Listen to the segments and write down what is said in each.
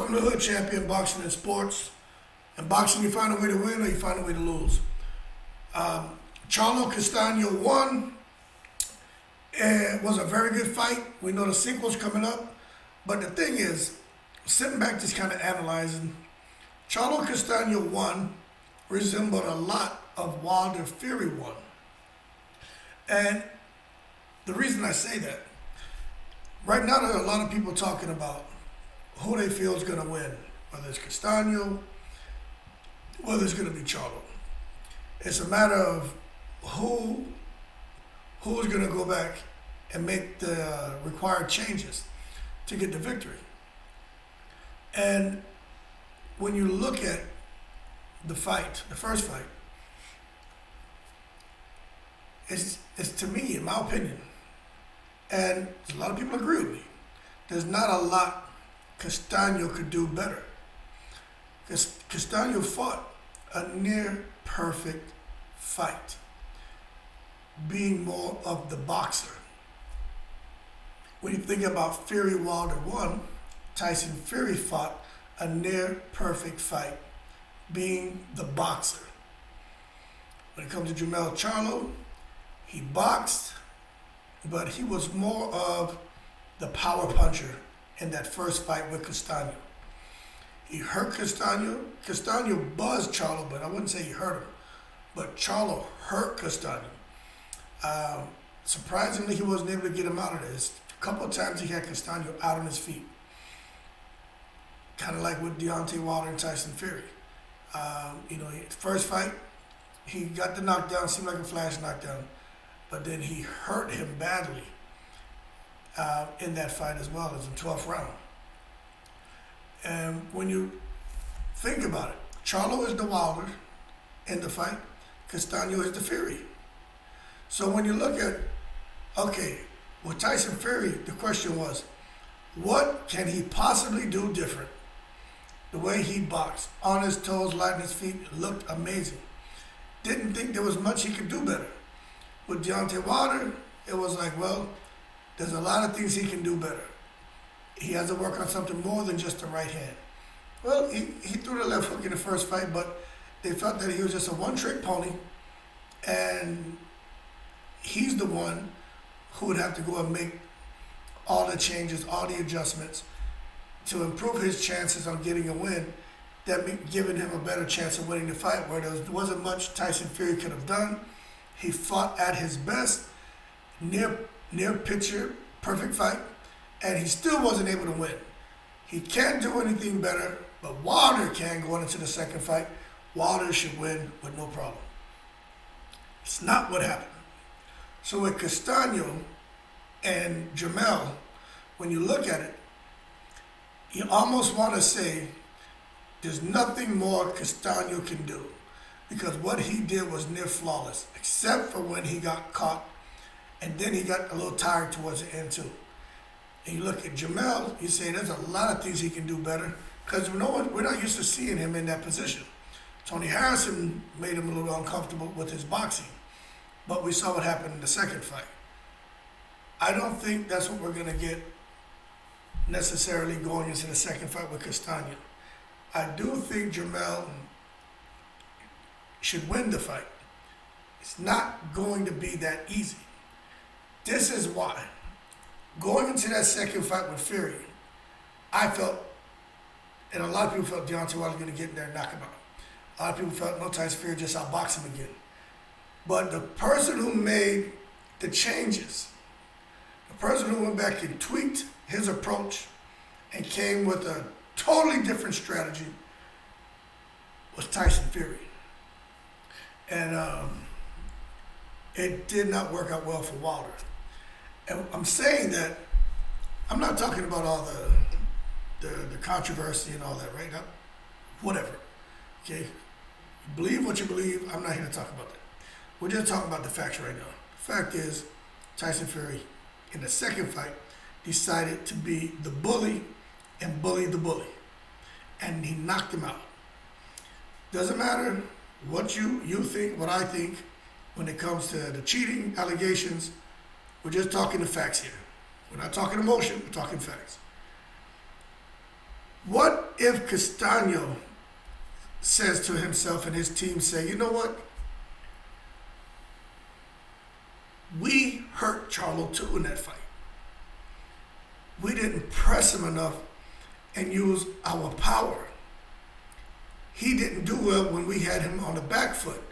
Welcome to Hood Champion Boxing and Sports. In boxing, you find a way to win or you find a way to lose. Charlo Castano won. It was a very good fight. We know the sequel's coming up. But the thing is, sitting back just kind of analyzing, Charlo Castano won resembled a lot of Wilder Fury won. And the reason I say that, right now there are a lot of people talking about who they feel is going to win, whether it's Castano, whether it's going to be Charlo. It's a matter of who's going to go back and make the required changes to get the victory. And when you look at the fight, the first fight, it's to me, in my opinion, and a lot of people agree with me, there's not a lot Castano could do better. Because Castano fought a near perfect fight, being more of the boxer. When you think about Fury Wilder 1, Tyson Fury fought a near perfect fight, being the boxer. When it comes to Jermell Charlo, he boxed, but he was more of the power puncher in that first fight with Castano. He hurt Castano. Castano buzzed Charlo, but I wouldn't say he hurt him. But Charlo hurt Castano. Surprisingly, he wasn't able to get him out of this. A couple of times he had Castano out on his feet. Kind of like with Deontay Wilder and Tyson Fury. First fight, he got the knockdown, seemed like a flash knockdown. But then he hurt him badly in that fight as well, as the 12th round. And when you think about it, Charlo is the Wilder in the fight, Castano is the Fury. So when you look at, okay, with Tyson Fury, the question was, what can he possibly do different? The way he boxed, on his toes, light on his feet, looked amazing. Didn't think there was much he could do better. With Deontay Wilder, it was like, well, there's a lot of things he can do better. He has to work on something more than just the right hand. Well, he threw the left hook in the first fight, but they felt that he was just a one-trick pony, and he's the one who would have to go and make all the changes, all the adjustments to improve his chances on getting a win, that giving him a better chance of winning the fight, where there wasn't much Tyson Fury could have done. He fought at his best, near picture, perfect fight, and he still wasn't able to win. He can't do anything better, but Wilder can going into the second fight. Wilder should win with no problem. It's not what happened. So with Castano and Jermell, when you look at it, you almost want to say there's nothing more Castano can do, because what he did was near flawless, except for when he got caught, and then he got a little tired towards the end too. And you look at Jermell, you say there's a lot of things he can do better, because we're not used to seeing him in that position. Tony Harrison made him a little uncomfortable with his boxing, but we saw what happened in the second fight. I don't think that's what we're going to get necessarily going into the second fight with Castano. I do think Jermell should win the fight. It's not going to be that easy. This is why. Going into that second fight with Fury, I felt, and a lot of people felt Deontay Wilder was going to get in there and knock him out. A lot of people felt no, Tyson Fury just outbox him again. But the person who made the changes, the person who went back and tweaked his approach and came with a totally different strategy, was Tyson Fury. And it did not work out well for Wilder. And I'm saying that, I'm not talking about all the controversy and all that, right? Whatever, okay? Believe what you believe, I'm not here to talk about that. We're just talking about the facts right now. The fact is, Tyson Fury, in the second fight, decided to be the bully and bully the bully. And he knocked him out. Doesn't matter what you think, what I think, when it comes to the cheating allegations. We're just talking the facts here. We're not talking emotion, we're talking facts. What if Castano says to himself and his team say, you know what? We hurt Charlo II in that fight. We didn't press him enough and use our power. He didn't do well when we had him on the back foot.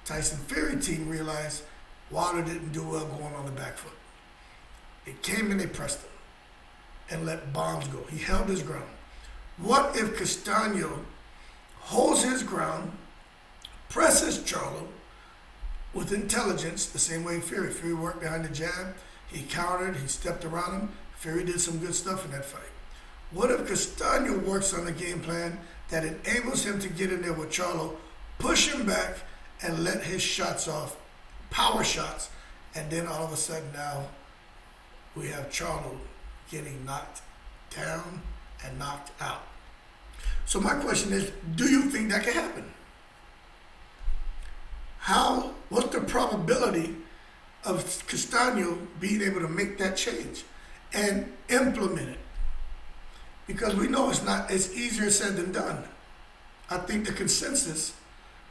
Tyson Fury team realized Wilder didn't do well going on the back foot. They came and they pressed him and let bombs go. He held his ground. What if Castano holds his ground, presses Charlo with intelligence, the same way Fury. Fury worked behind the jab. He countered. He stepped around him. Fury did some good stuff in that fight. What if Castano works on a game plan that enables him to get in there with Charlo, push him back, and let his shots off, power shots, and then all of a sudden now we have Charlo getting knocked down and knocked out. So my question is, do you think that can happen? What's the probability of Castano being able to make that change and implement it? Because we know it's easier said than done. I think the consensus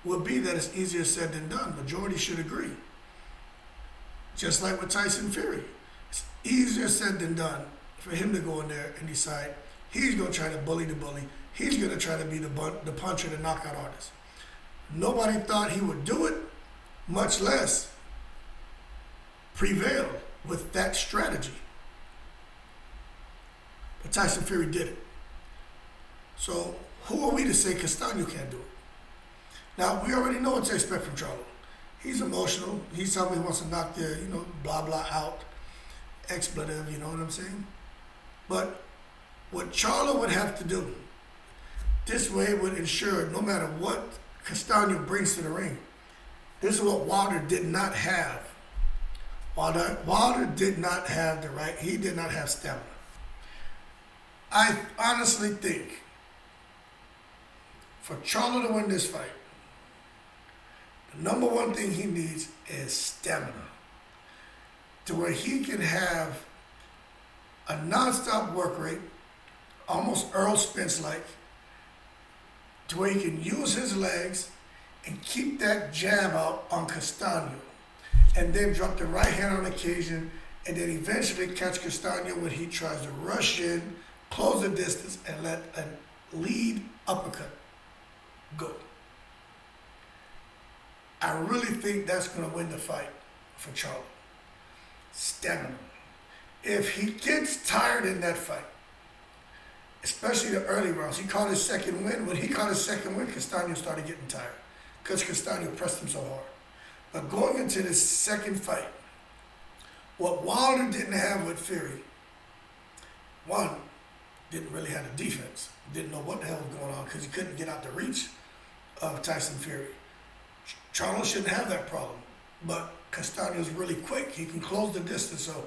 will be that it's easier said than done. Majority should agree. Just like with Tyson Fury. It's easier said than done for him to go in there and decide he's going to try to bully the bully. He's going to try to be the puncher, the knockout artist. Nobody thought he would do it, much less prevail with that strategy. But Tyson Fury did it. So who are we to say Castano can't do it? Now, we already know what to expect from Charlo. He's emotional. He's somebody who wants to knock the, blah, blah out, expletive, you know what I'm saying? But what Charlo would have to do, this way would ensure no matter what Castano brings to the ring, this is what Wilder did not have. Wilder did not have he did not have stamina. I honestly think for Charlo to win this fight, the number one thing he needs is stamina. To where he can have a non-stop work rate, almost Earl Spence-like, to where he can use his legs and keep that jab out on Castano, and then drop the right hand on occasion, and then eventually catch Castano when he tries to rush in, close the distance, and let a lead uppercut go. I really think that's going to win the fight for Charlo. Stamina. If he gets tired in that fight, especially the early rounds, he caught his second win. When he caught his second win, Castano started getting tired because Castano pressed him so hard. But going into this second fight, what Wilder didn't have with Fury, one, didn't really have a defense. Didn't know what the hell was going on because he couldn't get out the reach of Tyson Fury. Charlo shouldn't have that problem, but Castano is really quick. He can close the distance. So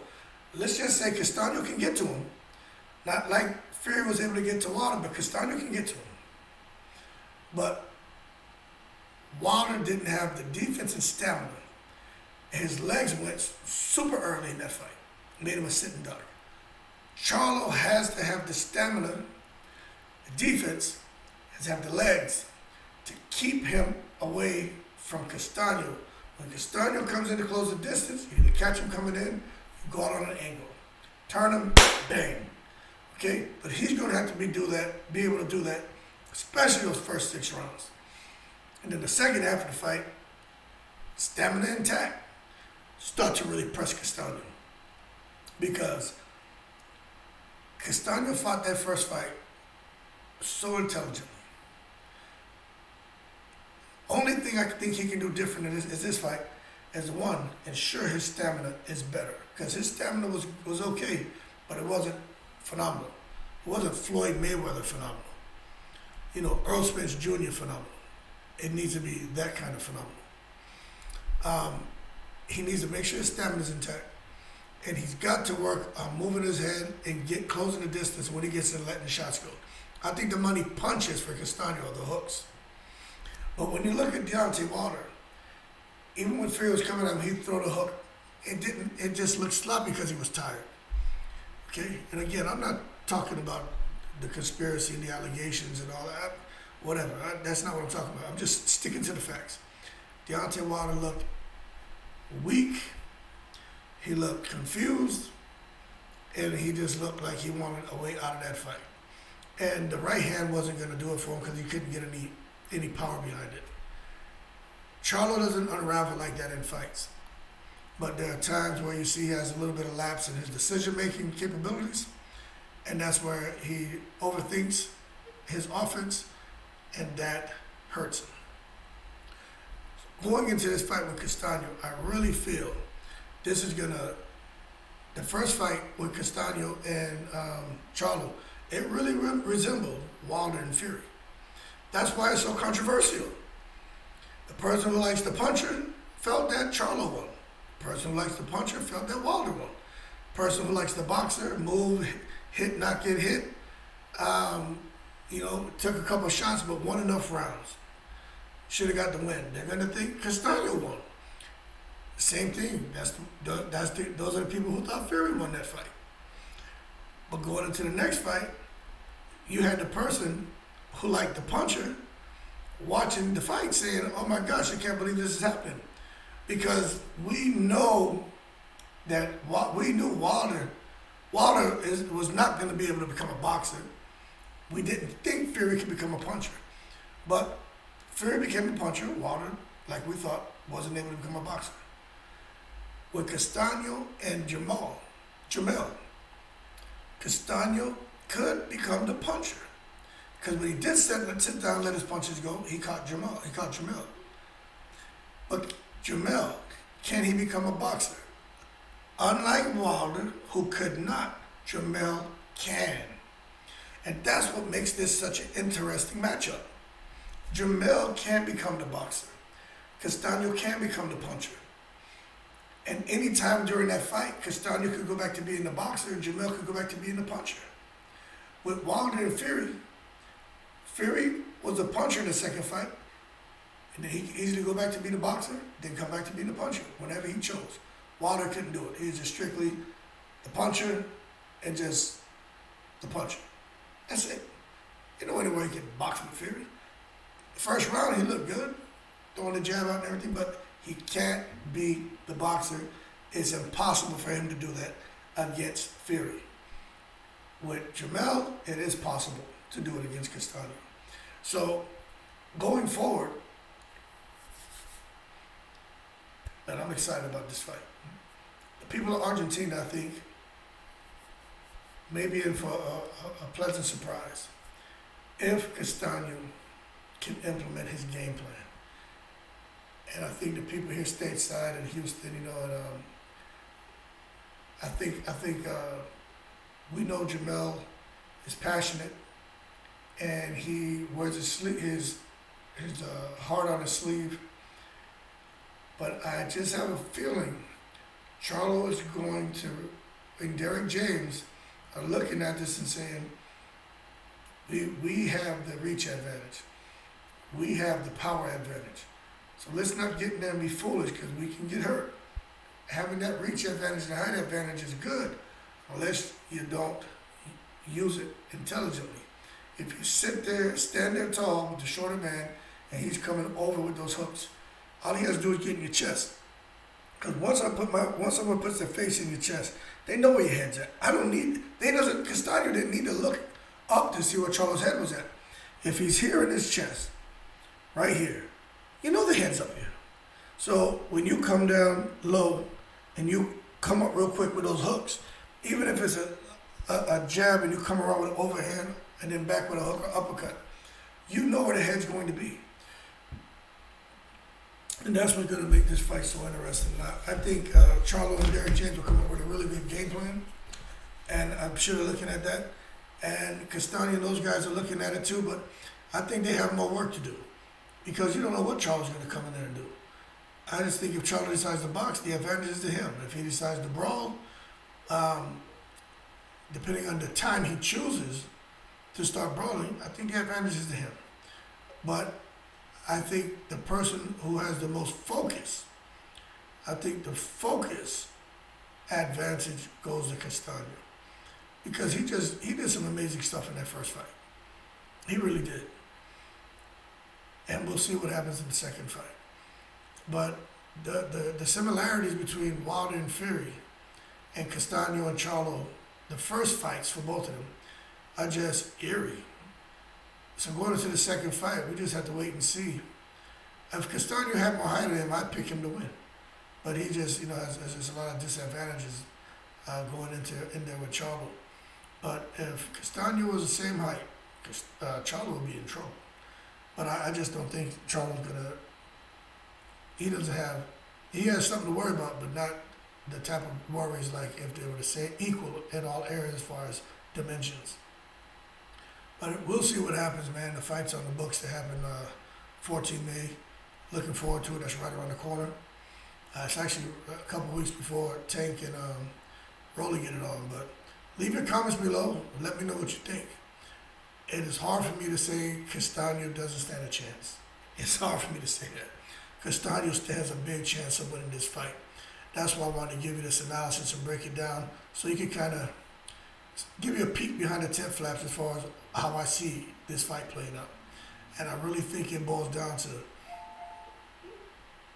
let's just say Castano can get to him. Not like Fury was able to get to Wilder, but Castano can get to him. But Wilder didn't have the defense and stamina. His legs went super early in that fight. Made him a sitting duck. Charlo has to have the stamina, the defense, has to have the legs to keep him away from Castano. When Castano comes in to close the distance, you either catch him coming in, you go out on an angle. Turn him, bang. Okay? But he's going to have to be able to do that, especially those first 6 rounds. And then the second half of the fight, stamina intact, start to really press Castano. Because Castano fought that first fight so intelligently. Only thing I think he can do different in this fight is, one, ensure his stamina is better. Because his stamina was okay, but it wasn't phenomenal. It wasn't Floyd Mayweather phenomenal. Earl Spence Jr. phenomenal. It needs to be that kind of phenomenal. He needs to make sure his stamina is intact. And he's got to work on moving his head and closing the distance when he gets in letting the shots go. I think the money punches for Castano are the hooks. But when you look at Deontay Wilder, even when Fury was coming at him, he'd throw the hook. It just looked sloppy because he was tired. Okay? And again, I'm not talking about the conspiracy and the allegations and all that. Whatever. That's not what I'm talking about. I'm just sticking to the facts. Deontay Wilder looked weak. He looked confused. And he just looked like he wanted a way out of that fight. And the right hand wasn't going to do it for him because he couldn't get any power behind it. Charlo doesn't unravel like that in fights. But there are times where you see he has a little bit of lapse in his decision-making capabilities. And that's where he overthinks his offense, and that hurts him. Going into this fight with Castano, I really feel this is going to, the first fight with Castano and Charlo, it really resembled Wilder and Fury. That's why it's so controversial. The person who likes the puncher felt that Charlo won. The person who likes the puncher felt that Wilder won. The person who likes the boxer, move, hit, not get hit, took a couple shots but won enough rounds. Should have got the win. They're going to think Castano won. Same thing. Those are the people who thought Fury won that fight. But going into the next fight, you had the person who liked the puncher watching the fight saying, oh my gosh, I can't believe this is happening. Because we know that we knew Wilder was not going to be able to become a boxer. We didn't think Fury could become a puncher. But Fury became a puncher. Wilder, like we thought, wasn't able to become a boxer. With Castano and Jamel, Castano could become the puncher. Because when he did sit down and let his punches go, he caught Jamel. But Jamel, can he become a boxer? Unlike Wilder, who could not, Jamel can. And that's what makes this such an interesting matchup. Jamel can become the boxer. Castano can become the puncher. And any time during that fight, Castano could go back to being the boxer and Jamel could go back to being the puncher. With Wilder and Fury was a puncher in the second fight, and then he could easily go back to being the boxer, then come back to being the puncher whenever he chose. Wilder couldn't do it. He was just strictly the puncher and just the puncher. That's it. You know anywhere he could box with Fury. The first round he looked good, throwing the jab out and everything, but he can't be the boxer. It's impossible for him to do that against Fury. With Jamel, it is possible to do it against Castano. So, going forward, and I'm excited about this fight. The people of Argentina, I think, may be in for a pleasant surprise if Castano can implement his game plan. And I think the people here stateside in Houston, and I think we know Jamel is passionate, and he wears his heart on his sleeve. But I just have a feeling Charlo is going to, and Derek James are looking at this and saying, we have the reach advantage. We have the power advantage. So let's not get in there and be foolish because we can get hurt. Having that reach advantage and height advantage is good unless you don't use it intelligently. If you sit there, stand there tall with the shorter man and he's coming over with those hooks, all he has to do is get in your chest. Because once someone puts their face in your chest, they know where your head's at. Castano didn't need to look up to see where Charlo's head was at. If he's here in his chest, right here, you know the head's up here. So when you come down low and you come up real quick with those hooks, even if it's a jab and you come around with an overhand and then back with a hook or uppercut, you know where the head's going to be. And that's what's going to make this fight so interesting. I think Charlo and Derek James will come up with a really good game plan, and I'm sure they're looking at that. And Castano and those guys are looking at it too, but I think they have more work to do because you don't know what Charlo's going to come in there and do. I just think if Charlo decides to box, the advantage is to him. If he decides to brawl, depending on the time he chooses to start brawling, I think the advantage is to him. But I think the person who has the most focus, I think the focus advantage goes to Castano. because he did some amazing stuff in that first fight. He really did. And we'll see what happens in the second fight. But the similarities between Wilder and Fury and Castano and Charlo, the first fights for both of them, are just eerie. So going into the second fight, we just have to wait and see. If Castano had more height than him, I'd pick him to win. But he just, has just a lot of disadvantages going in there with Charlo. But if Castano was the same height, Charlo would be in trouble. But I just don't think Charlo's gonna. He has something to worry about, but not the type of worries like if they were the same, equal in all areas as far as dimensions. But we'll see what happens, man. The fight's on the books to happen 14 May. Looking forward to it. That's right around the corner. It's actually a couple weeks before Tank and Rolly get it on. But leave your comments below. Let me know what you think. It is hard for me to say Castano doesn't stand a chance. It's hard for me to say that. Castano stands a big chance of winning this fight. That's why I wanted to give you this analysis and break it down so you can kind of give you a peek behind the tent flaps as far as how I see this fight playing out. And I really think it boils down to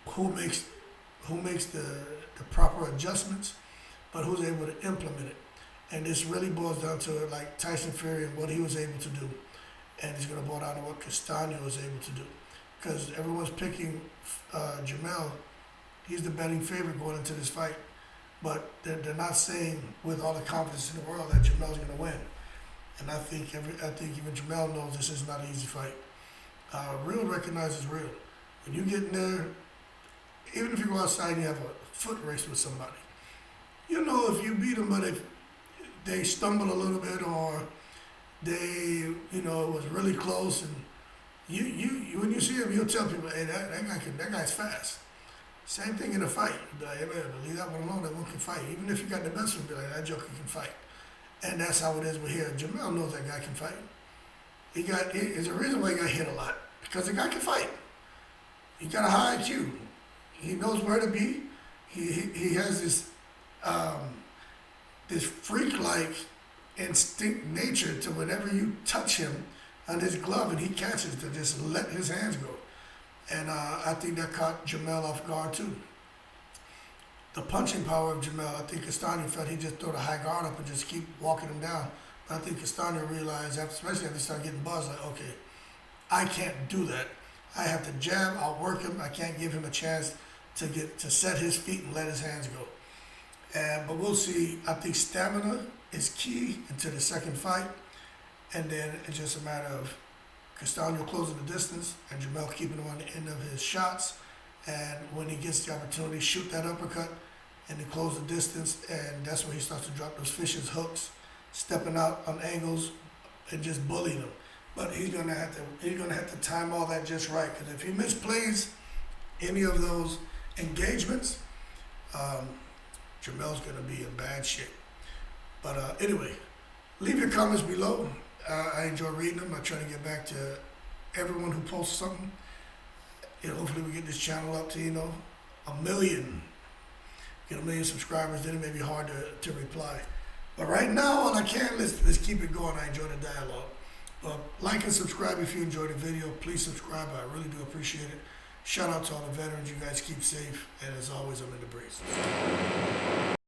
who makes the proper adjustments, but who's able to implement it. And this really boils down to like Tyson Fury and what he was able to do. And it's going to boil down to what Castano was able to do. Because everyone's picking Jamel. He's the betting favorite going into this fight. But they're not saying with all the confidence in the world that Jamel's going to win. And I think even Jamel knows this is not an easy fight. Real recognizes real. When you get in there, even if you go outside and you have a foot race with somebody, if you beat them, but if they stumble a little bit or they, it was really close, and you when you see him, you'll tell people, hey, that guy's fast. Same thing in a fight. Hey, man, leave that one alone. That one can fight. Even if you got the best one, be like, that joker can fight. And that's how it is with here. Jamel knows that guy can fight. There's a reason why he got hit a lot, because the guy can fight. He got a high IQ. He knows where to be. He has this freak-like instinct nature to whenever you touch him on his glove and he catches, to just let his hands go. And I think that caught Jamel off guard too. The punching power of Jamel, I think Castano felt he just throw the high guard up and just keep walking him down. But I think Castano realized, especially after he started getting buzzed, like, okay, I can't do that. I have to jab, I'll work him. I can't give him a chance to set his feet and let his hands go. But we'll see. I think stamina is key into the second fight. And then it's just a matter of Castano closing the distance and Jamel keeping him on the end of his shots. And when he gets the opportunity, shoot that uppercut and then close the distance. And that's when he starts to drop those vicious hooks, stepping out on angles and just bullying them. But he's gonna have to time all that just right. Because if he misplays any of those engagements, Jamel's gonna be in bad shape. But anyway, leave your comments below. I enjoy reading them. I try to get back to everyone who posts something. Hopefully we get this channel up to a million. Get a million subscribers. Then it may be hard to reply. But right now, all I can, let's keep it going. I enjoy the dialogue. Like and subscribe if you enjoyed the video. Please subscribe. I really do appreciate it. Shout out to all the veterans. You guys keep safe. And as always, I'm in the breeze.